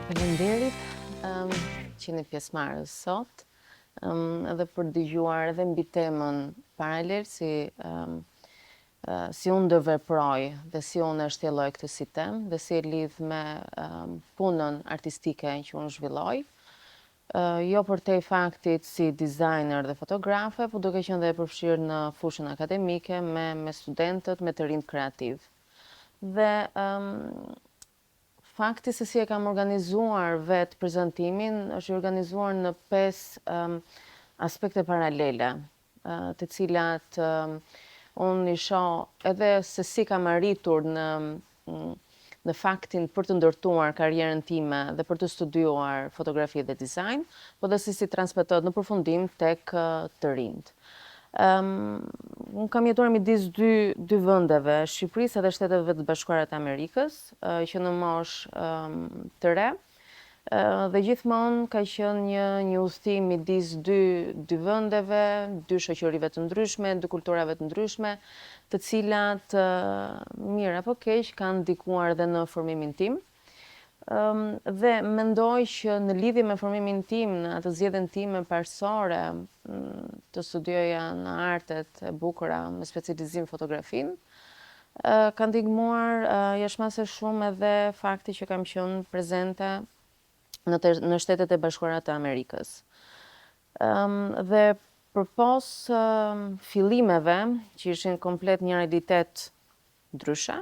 Faleminderit që jeni pjesëmarrës sot, edhe për dëgjuar edhe mbi temën paralel si unë ndërveproj dhe si unë e shtjelloj këtë si temë dhe si e lidh me punën artistike që unë zhvilloj. Jo për te faktit si designer dhe fotografe, por duke qenë dhe e përfshirë në fushën akademike me studentët, me të rinjt kreativ. Dhe fakti se si e kam organizuar vetë prezantimin është i organizuar në 5 aspekte paralele, të cilat unë i shoh edhe se si kam arritur në faktin për të ndërtuar karrierën time dhe për të studiuar fotografi dhe dizajn, po dhe si transmetohet në përfundim tek të rinjt. Unë kam jetuar midis dy vendeve, Shqipërisë edhe Shteteve të Bashkuara të Amerikës, që në moshë të re, dhe gjithmonë ka qenë një udhëtim midis dy vendeve, dy shoqërive të ndryshme, dy kulturave të ndryshme, të cilat mirë apo keq kanë ndikuar edhe në formimin tim. Dhe mendoj që në lidhje me formimin tim, në atë zgjedhjen time parsorë, të studioja në artet e bukura me specializim fotografin, ka ndihmuar jashtëmase shumë edhe fakti që kam qenë prezente në Shtetet e Bashkuara të Amerikës. Dhe përpos fillimeve, që ishin komplet një realitet ndryshe,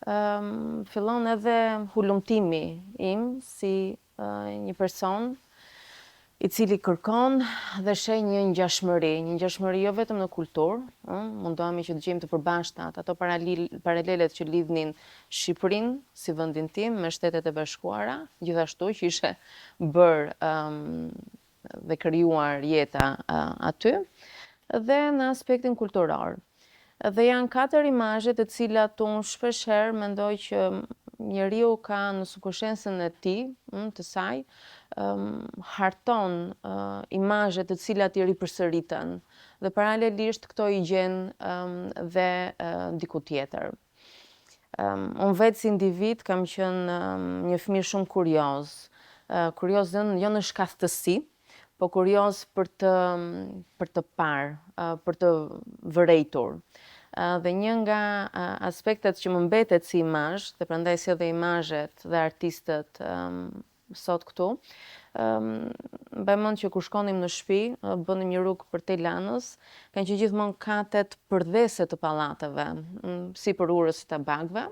fillon edhe hulumtimi im si një person i cili kërkon dhe sheh një ngjashmëri jo vetëm në kulturë, mundohemi që të gjejmë të përbashkëtat, ato paralelet që lidhnin Shqipërinë si vendin tim me Shtetet e Bashkuara, gjithashtu që ishe bërë dhe krijuar jeta aty, dhe në aspektin kulturor. Dhe janë 4 imazhe të cilat unë shpeshherë mendoj që njeriu ka në subkonsciencën e tij, të saj, harton imazhe të cilat i ripërsëriten dhe paralelisht këto i gjen dhe diku tjetër. Unë vetë si individ kam qenë një fëmijë shumë kurioz jo në shkathësi, po kurioz për të parë, për të vërejtur. Dhe një nga aspektet që më mbetet si imazh, dhe prandaj sjell dhe imazhet dhe artistët sot këtu, mbaj mend që kur shkonim në shtëpi, bënim një rrugë përtej lanës, kanë qenë gjithmonë katet përdhese të pallateve, sipër urës së tabakëve,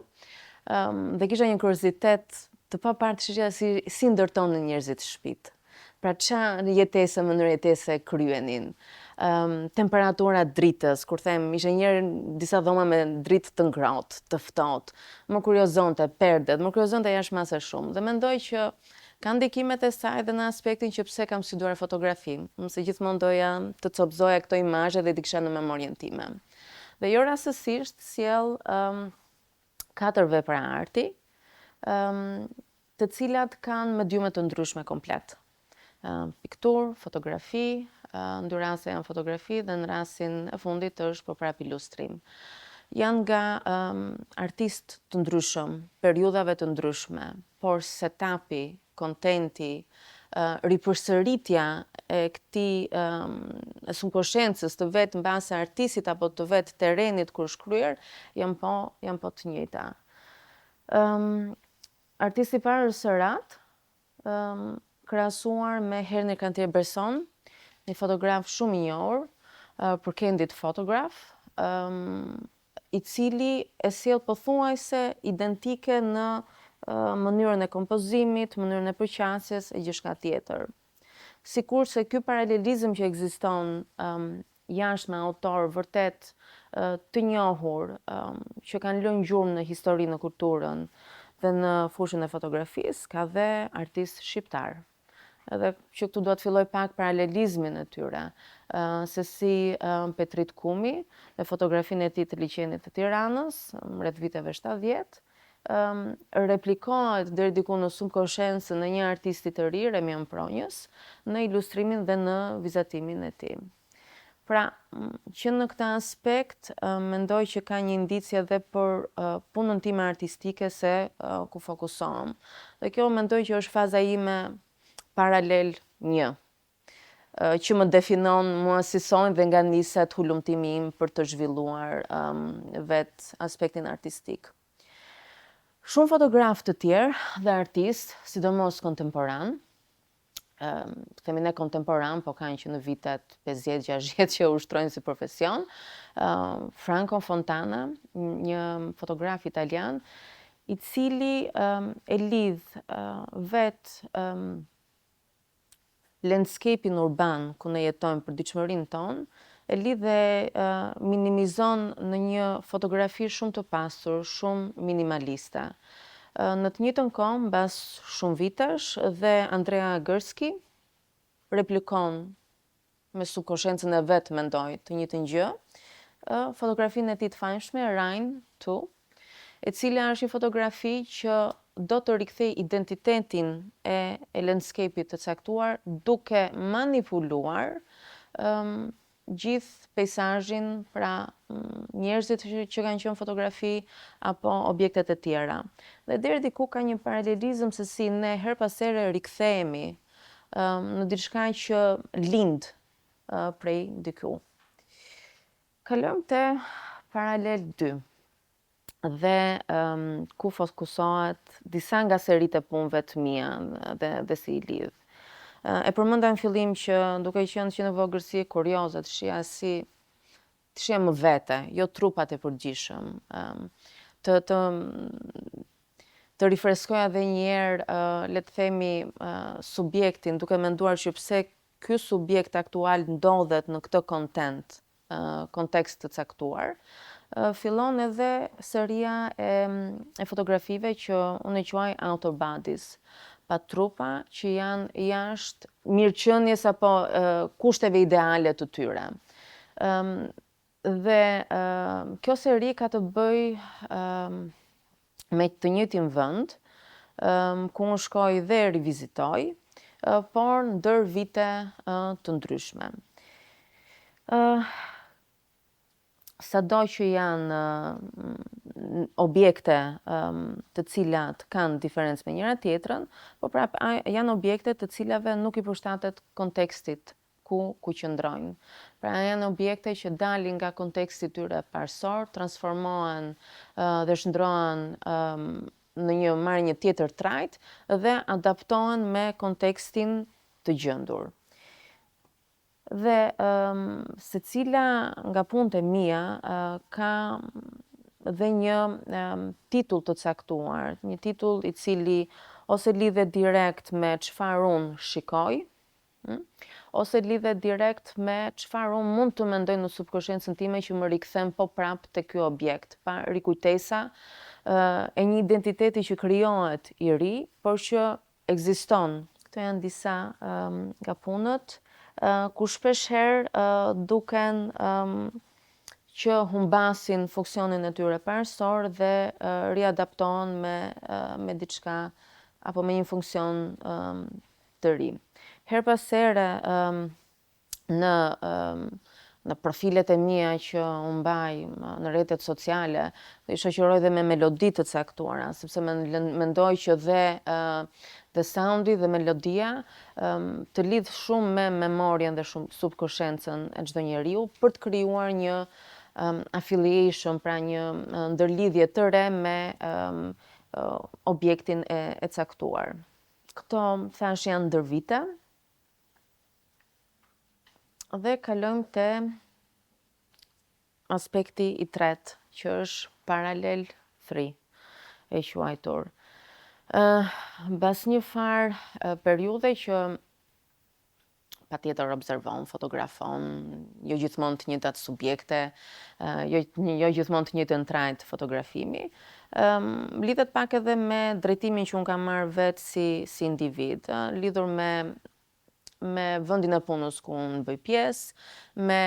dhe kisha një kuriozitet të paparë të shoqja si ndërtonin njerëzit shtëpitë. Pra çfarë jetese, mënyrë jetese kryenin. Temperatura dritës, kur them ishte disa dhoma me dritë të ngrohtë, të ftohtë, më kuriozonte perdet, më kuriozonte jashtëmase shumë. Dhe mendoj që ka ndikimet e saj edhe në aspektin që pse kam studiuar fotografi, se gjithmonë doja të copëzoja këto imazhe dhe t'i kisha në memorien time. Dhe jo rastësisht sjell 4 vepra arti, të cilat kanë mediume të ndryshme komplet. Pikturë, fotografi, në dy raste janë fotografi dhe në rastin e fundit është për prap ilustrim. Janë nga artistë të ndryshëm, periudhave të ndryshme, por setupi, kontenti, ripërsëritja e këtij subkonsciencës të vetë mbase artistit apo të vetë terrenit kur shkryer, janë po të njëjta. Artisti i parë është Sërat, krahasuar me Henri Cartier-Bresson, një fotograf shumë i njohur, për Candid Photograph, i cili e sjell pothuajse identike në mënyrën e kompozimit, mënyrën e përqasjes e gjithçka tjetër. Sikurse ky paralelizëm që ekziston jashtme autor vërtet të njohur, që kanë lënë gjurmë në historinë, në kulturën dhe në fushën e fotografisë, ka dhe artistë shqiptar. Edhe që këtu do të filloj pak paralelizmin e tyre, se si Petrit Kumi, me fotografinë e tij të liçenit të Tiranës, rreth viteve 70, replikohet deri diku në subkonsciencën në një artisti të ri, Remion Pronjës, në ilustrimin dhe në vizatimin e tij. Pra, që në këtë aspekt, mendoj që ka një indicie edhe për punën time artistike se ku fokusohem. Dhe kjo mendoj që është faza ime paralel 1, që më definon mua si sonjë dhe nga niset hulumtimi im për të zhvilluar vetë aspektin artistik. Shumë fotografë të tjerë dhe artistë, sidomos kontemporan, themi ne kontemporan, po kanë që në vitet 50-60 që ushtrojnë si profesion, Franco Fontana, një fotograf italian, i cili e lidh vetë landscape-in urban ku ne jetojmë për ditëshmërinë tonë, e lidh dhe minimizon në një fotografi shumë të pasur, shumë minimaliste. Në të njëjtën kohë, mbas shumë vitesh, dhe Andrea Gërski replikon me subkonsciencën e vet, mendoj, të njëjtën gjë, fotografinë e tij të famshme Rhine 2, e cila është një fotografi që do të rikthej identitetin e landscape-it të caktuar duke manipuluar gjithë peizazhin, pra njerëzit që kanë qenë fotografi apo objektet e tjera. Dhe deri diku ka një paralelizëm se si ne her pas here rikthehemi në diçka që lind prej diku. Kalojmë te paralel 2. Dhe ku fokusohet disa nga seritë e punëve të mia dhe si i lidh. E përmenda në fillim që duke qenë që në vogël si kurioze, të shija më vete, jo trupat e përgjithshëm, të rifreskoja edhe një herë, le të themi, subjektin, duke menduar që pse ky subjekt aktual ndodhet në këtë kontekst të caktuar. Fillon edhe seria e fotografive që unë e quaj outer bodies, pa trupa që janë jashtë mirëqenies apo kushteve ideale të tyre. Dhe kjo seri ka të bëj me të njëjtin vend, ku unë shkoj dhe rivizitoj, por ndër vite të ndryshme. Sado që janë objekte të cilat kanë diferencë me njëra tjetrën, po prap janë objekte të cilave nuk i përshtatet kontekstit ku qëndrojnë. Pra janë objekte që dalin nga konteksti tyre parësor, transformohen dhe shndrohen në marrë një tjetër trajt dhe adaptohen me kontekstin të gjendur. Dhe secila nga punët e mia ka dhe një titull të caktuar, një titull i cili ose lidhet direkt me çfarë unë shikoj, ose lidhet direkt me çfarë unë mund të mendoj në subkonsciencën time që më rikthem po prap te ky objekt, pa rikujtesa e një identiteti që krijohet i ri, por që ekziston. Këto janë disa nga punët ku shpeshherë duken që humbasin funksionin e tyre parësor dhe riadaptohen me diçka apo me një funksion të ri. Her pas here në profilet e mia që unë mbaj në rrjetet sociale, i shoqëroj dhe me melodi të caktuara, sepse mendoj që dhe soundi dhe melodia të lidh shumë me memorien dhe shumë subkonsciencën e çdo njeriu për të krijuar një affiliation, pra një ndërlidhje të re me objektin e caktuar. Këto thash janë ndër vite. Dhe kalojmë te aspekti i tretë, që është paralel 3 e quajtur. Mbas një farë periudhe që patjetër observon, fotografon, jo gjithmonë të njëjtat subjekte, jo gjithmonë të njëjtën trajt fotografimi. Lidhet pak edhe me drejtimin që unë kam marrë vetë si individ, lidhur me vendin e punës ku unë bëj pjesë, me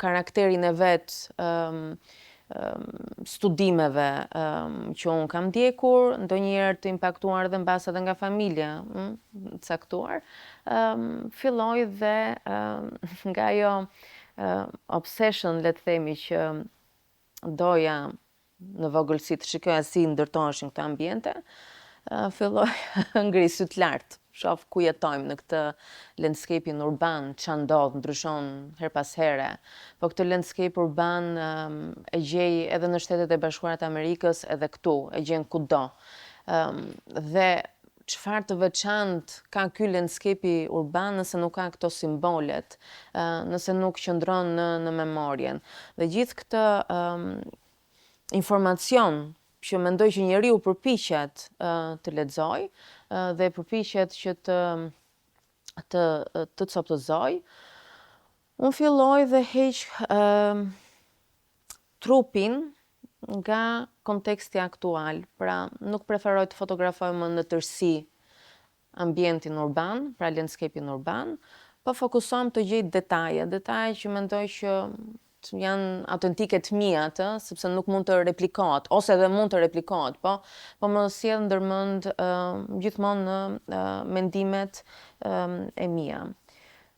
karakterin e vetë studimeve që unë kam ndjekur, ndonjëherë të impaktuar dhe mbas edhe nga familja caktuar, filloj dhe nga ajo obsession, le të themi, që doja në vogëlsi të shikoja si ndërtoheshin këto ambiente, filloj ngri sy të lartë. Shoh ku jetojmë në këtë landscape-in urban, ç'a ndodh, ndryshon her pas here. Po këtë landscape urban e gjej edhe në Shtetet e Bashkuara të Amerikës, edhe këtu, e gjen kudo. Dhe çfarë të veçantë ka ky landscape urban nëse nuk ka këto simbolet, nëse nuk qëndron në memorien. Dhe gjithë këtë informacion që mendoj që njeriu përpiqet të lexoj dhe përpiqet që të coptëzoj, unë filloj dhe heq trupin nga konteksti aktual. Pra, nuk preferoj të fotografoj më në tërësi ambientin urban, pra landscape-in urban, po fokusohem të gjej detaje që mendoj që janë autentike të mia, sepse nuk mund të replikohet, ose edhe mund të replikohet, po më sjell ndërmend gjithmonë në mendimet e mia.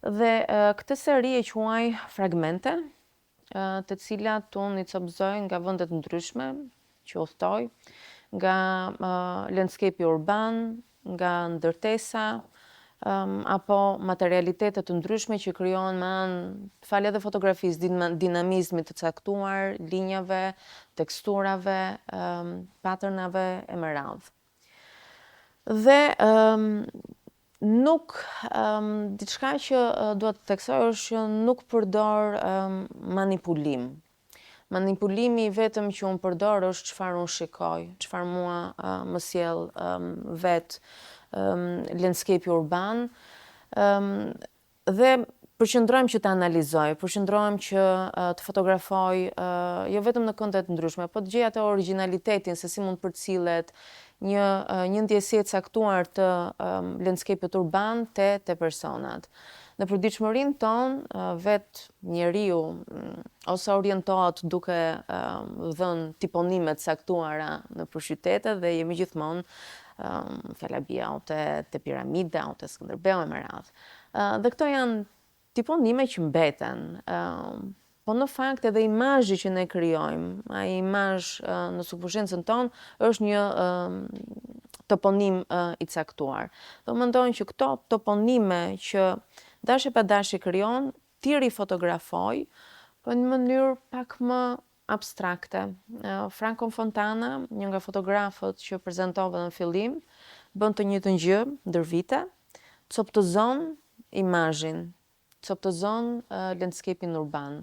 Dhe këtë seri e quaj Fragmente, të cilat unë i copëzoj nga vende të ndryshme që udhtoj, nga landscape urban, nga ndërtesa, apo materialitetet të ndryshme që krijohen me anë, fal edhe fotografisë, dinamizmit të caktuar, linjave, teksturave, patternave e me radhë. Dhe diçka që duhet të theksoj është që nuk përdor manipulim. Manipulimi vetëm që unë përdor është çfarë unë shikoj, çfarë mua më sjell vetë landscape urban, dhe përqendrohem që të analizoj, përqendrohem që të fotografoj jo vetëm në kënde të ndryshme, po të gjej atë originalitetin se si mund përcillet një ndjesi e caktuar të landscape-it urban te personat. Në përditshmërinë tonë, vetë njeriu ose orientohet duke dhënë tiponime të caktuara nëpër qytete dhe jemi gjithmonë Falabia, te piramida, te Skënderbeu e me radhë. Dhe këto janë tiponime që mbeten, po në fakt edhe imazhi që ne krijojmë, ai imazh në subkonsciencën tonë është një toponim i caktuar. Do mendojnë që këto toponime që dashi pa dashi krijon, ti rifotografoj, po në mënyrë pak më abstrakte. Franco Fontana, një nga fotografët që prezentova në fillim, bën të njëjtën gjë ndër vite, coptëzon imazhin, coptëzon landscape-in urban.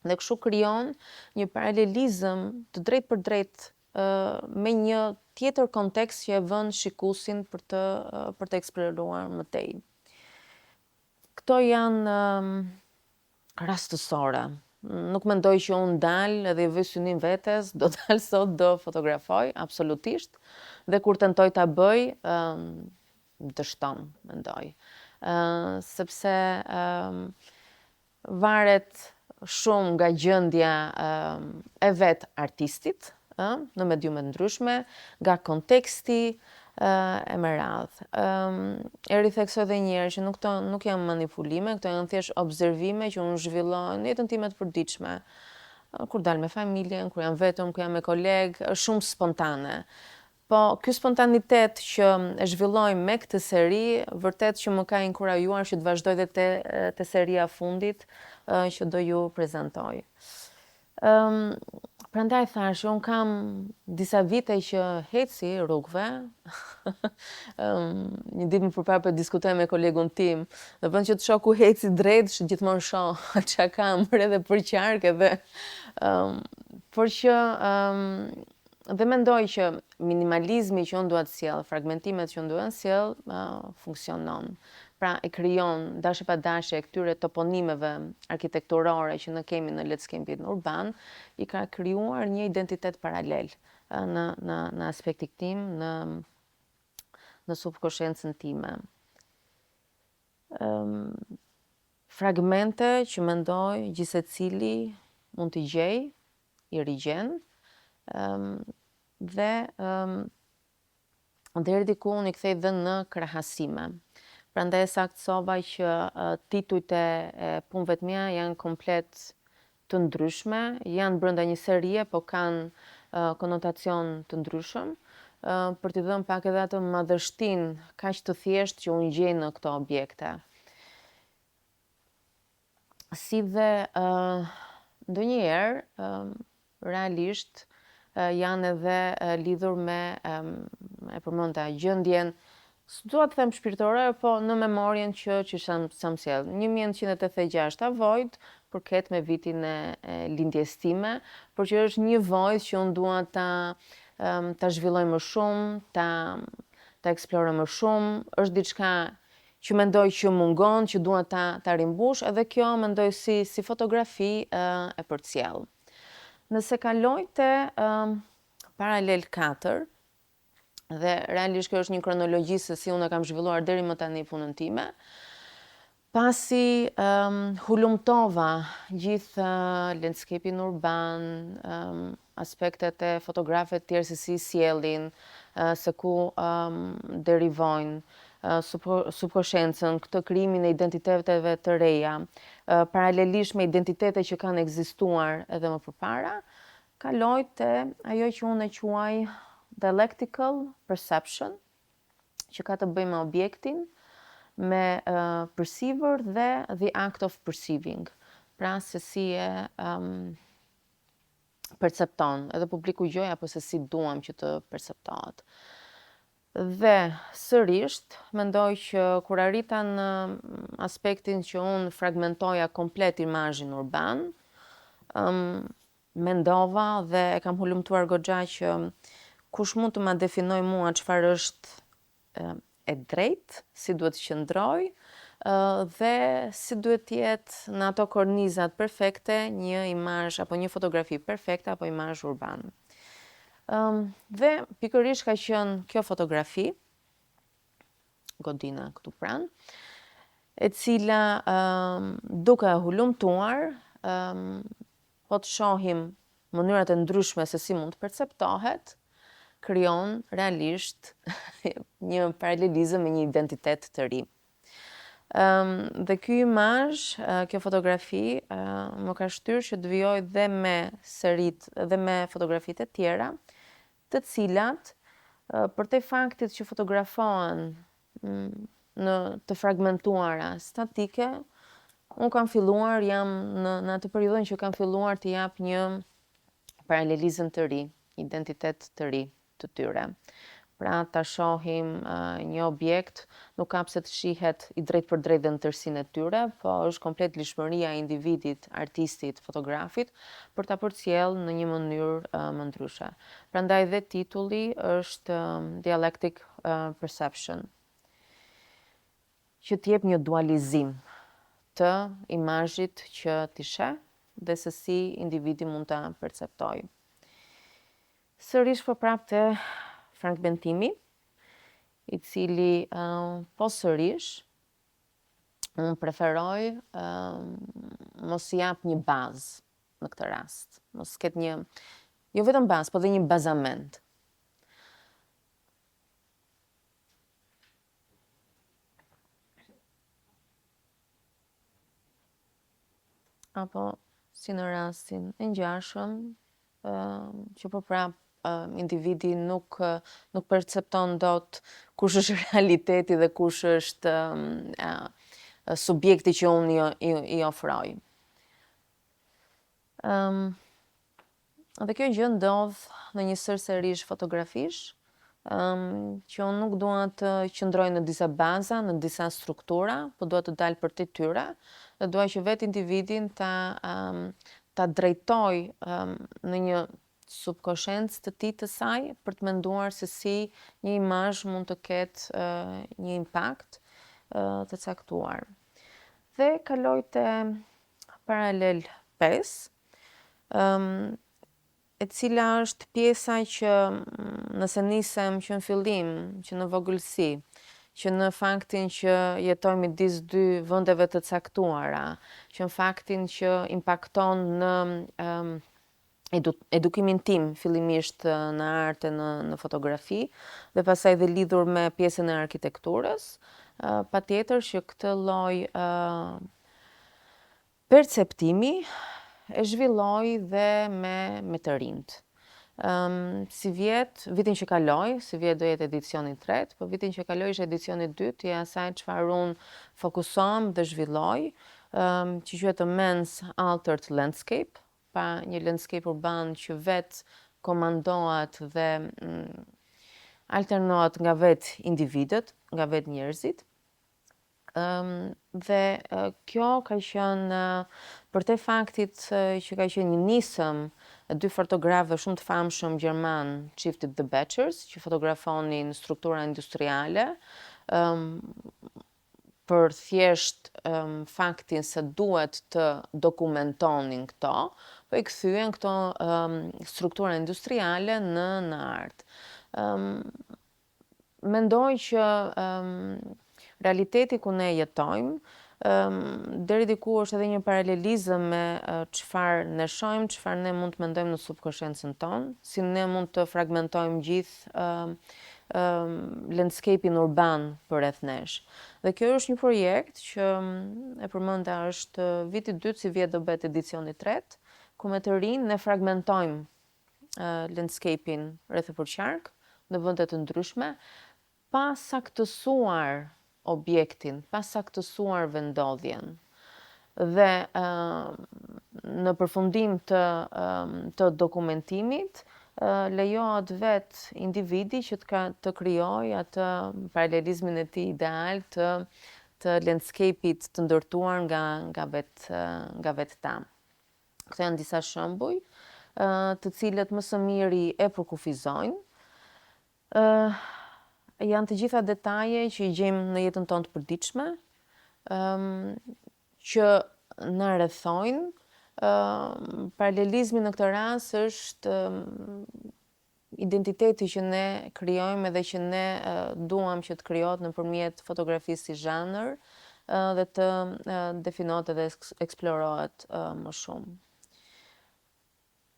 Dhe kështu krijon një paralelizëm të drejtë për drejtë me një tjetër kontekst që e vën shikuesin për të eksploruar më tej. Këto janë rastësore. Nuk mendoj që unë dal edhe i vëj synim vetes, do dal sot, do fotografoj, absolutisht. Dhe kur tentoj ta bëj, dështon, mendoj. Sepse varet shumë nga gjendja e vet artistit, në mediume ndryshme, nga konteksti e me radhë. E ritheksoj edhe një herë që nuk janë manipulime, këto janë thjesht observime që unë zhvilloj në jetën time të përditshme. Kur dal me familjen, kur jam vetëm, kur jam me kolegë, është shumë spontane. Po ky spontanitet që e zhvilloj me këtë seri, vërtet që më ka inkurajuar që të vazhdoj dhe te seria fundit që do ju prezantoj. Prandaj thash, unë kam disa vite që heci rrugëve. Një ditë më përpara po diskutoj me kolegun tim, dhe vend që të shoh ku heci drejt, gjithmonë shoh çka kam edhe për qark edhe por që dhe mendoj që minimalizmi që unë dua të sjell, fragmentimet që unë dua të sjell, funksionon. pra e krijon dashje pa dashje këtyre toponimeve arkitekturore që ne kemi në landscape-in urban, i ka krijuar një identitet paralel në aspektin tim, në subkonsciencën time. Fragmente që mendoj gjithsecili mund t'i gjej, i rigjen, dhe deri diku unë i kthej dhe në krahasime. Prandaj saktësova që titujt e punëve të mia janë komplet të ndryshme, janë brenda një serie, po kanë konotacion të ndryshëm, për t'i dhënë pak edhe atë madhështinë kaq të thjeshtë që unë gjej në këto objekte. Si dhe ndonjëherë realisht janë edhe lidhur me e përmenda gjendjen, s'dua të them shpirtërore, po në memorien që sa më sjell. 1986 Void përket me vitin e lindjes time, por që është një Void që unë dua ta zhvilloj më shumë, ta eksploroj më shumë, është diçka që mendoj që mungon, që dua ta rimbush, edhe kjo mendoj si fotografi e përcjell. Nëse kaloj te paralel 4, dhe realisht kjo është një kronologji se si unë kam zhvilluar deri më tani punën time, pasi hulumtova gjithë landscape-in urban, aspektet e fotografëve të tjerë se si sjellin, se ku derivojnë, subkonsciencën, këtë krijimin e identiteteve të reja, paralelisht me identitete që kanë ekzistuar edhe më përpara, kaloj te ajo që unë e quaj dialectical perception, që ka të bëjë me objektin, me perceiver dhe the act of perceiving. Pra se si e percepton, edhe publiku gjoj apo se si duam që të perceptohet. Dhe sërisht, mendoj që kur arrita në aspektin që unë fragmentoja komplet imazhin urban, mendova dhe e kam hulumtuar goxha që kush mund të ma definoj mua çfarë është e drejtë, si duhet të qëndroj, dhe si duhet të jetë në ato kornizat perfekte një imazh apo një fotografi perfekte apo imazh urban. Dhe pikërisht ka qenë kjo fotografi, godina këtu pranë, e cila duke e hulumtuar, po të shohim mënyrat e ndryshme se si mund të perceptohet, krijon realisht një paralelizëm me një identitet të ri. Dhe ky imazh, kjo fotografi, më ka shtyrë që të vijoj dhe me serit dhe me fotografitë e tjera, të cilat, për te faktit që fotografohen në të fragmentuara statike, unë kam filluar, jam në atë periudhën që kam filluar të jap një paralelizëm të ri, identitet të ri të tyre. Pra ta shohim një objekt, nuk ka pse të shihet i drejt për drejt dhe në tërsinë e tyre, po është komplet lishmëria e individit, artistit, fotografit, për ta përcjell në një mënyrë më ndryshe. Prandaj dhe titulli është Dialectic Perception, që t'jep një dualizim të imazhit që t'i sheh dhe se si individi mund ta perceptojë. Sërish po prap te fragmentimi, i cili po sërish unë preferoj mos i jap një bazë në këtë rast. Mos ketë një, jo vetëm bazë, po dhe një bazament. Apo si në rastin e ngjashëm, që po prap individi nuk percepton dot kush është realiteti dhe kush është subjekti që unë i ofroj. Dhe kjo gjë ndodh në një sërsërish fotografish, që unë nuk dua të qëndroj në disa baza, në disa struktura, po dua të dal për te tyre, dhe dua që vetë individin ta drejtoj në një subkonsciencë të tij të saj për të menduar se si një imazh mund të ketë një impakt të caktuar. Dhe kaloj te paralel 5, e cila është pjesa që nëse nisem që në fillim, që në vogëlsi, që në faktin që jetojmë midis dy vendeve të caktuara, që në faktin që impakton në edukimin tim fillimisht në art e në fotografi dhe pastaj dhe lidhur me pjesën e arkitekturës, patjetër që këtë lloj perceptimi e zhvilloj dhe me të rinjt. Si vjet, vitin që kaloi, si vjet do jetë edicioni 3, po vitin që kaloi ishte edicioni 2 i asaj çfarë unë fokusohem dhe zhvilloj, që quhet Men's Altered Landscape, pa një landscape urban që vetë komandohet dhe alternohet nga vetë individët, nga vetë njerëzit. Dhe kjo ka qenë për te faktit që ka qenë një nisëm e dy fotografëve shumë të famshëm gjerman, çiftit The Batchers, që fotografonin struktura industriale, për thjesht faktin se duhet të dokumentonin këto, po i kthyen këto struktura industriale në art. Mendoj që realiteti ku ne jetojmë, deri diku është edhe një paralelizëm me çfarë ne shohim, çfarë ne mund të mendojmë në subkonsciencën tonë, si ne mund të fragmentojmë gjithë landscape-in urban përreth nesh. Dhe kjo është një projekt që e përmenda është viti 2 si vjet do bëhet edicioni 3, ku me të rinj ne fragmentojmë landscape-in rreth e përqark në vende të ndryshme, pa saktësuar objektin, pa saktësuar vendodhjen. Dhe në përfundim të dokumentimit, lejohet vetë individi që të krijojë atë paralelizmin e tij ideal të landscape-it të ndërtuar nga vetë ta. Këto janë disa shembuj, të cilët më së miri e përkufizojnë. Janë të gjitha detaje që i gjejmë në jetën tonë të përditshme, që na rrethojnë. Paralelizmi në këtë rast është identiteti që ne krijojmë edhe që ne duam që të krijohet nëpërmjet fotografisë si zhanër dhe të definohet edhe eksplorohet më shumë.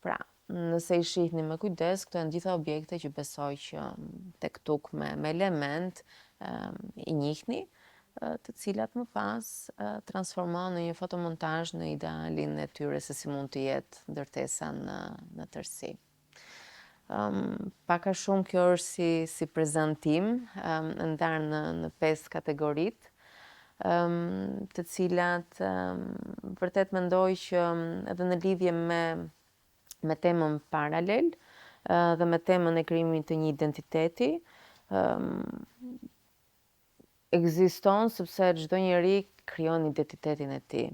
Pra, nëse i shihni me kujdes, këto janë gjitha objekte që besoj që tek tuk me element i njihni, të cilat më pas transformohen në një fotomontazh në idealin e tyre se si mund të jetë ndërtesa në tërësi. Pak a shumë kjo është si prezantim, ndarë në 5 kategoritë, të cilat vërtet mendoj që edhe në lidhje me temën paralel dhe me temën e krijimit të një identiteti, ekziston sepse çdo njeri krijon identitetin e tij.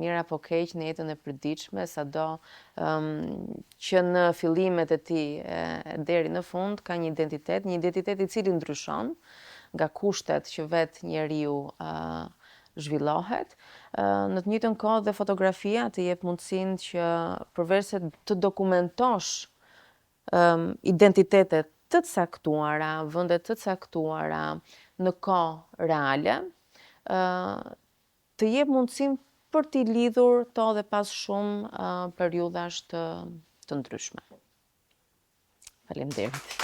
Mirë apo keq në jetën e përditshme, sado që në fillimet e tij deri në fund ka një identitet i cili ndryshon nga kushtet që vetë njeriu zhvillohet. Në të njëjtën kohë dhe fotografia të jep mundësinë që përveç se të dokumentosh identitete të caktuara, vende të caktuara në kohë reale, të jep mundësinë për t'i lidhur to dhe pas shumë periudhash të ndryshme. Faleminderit.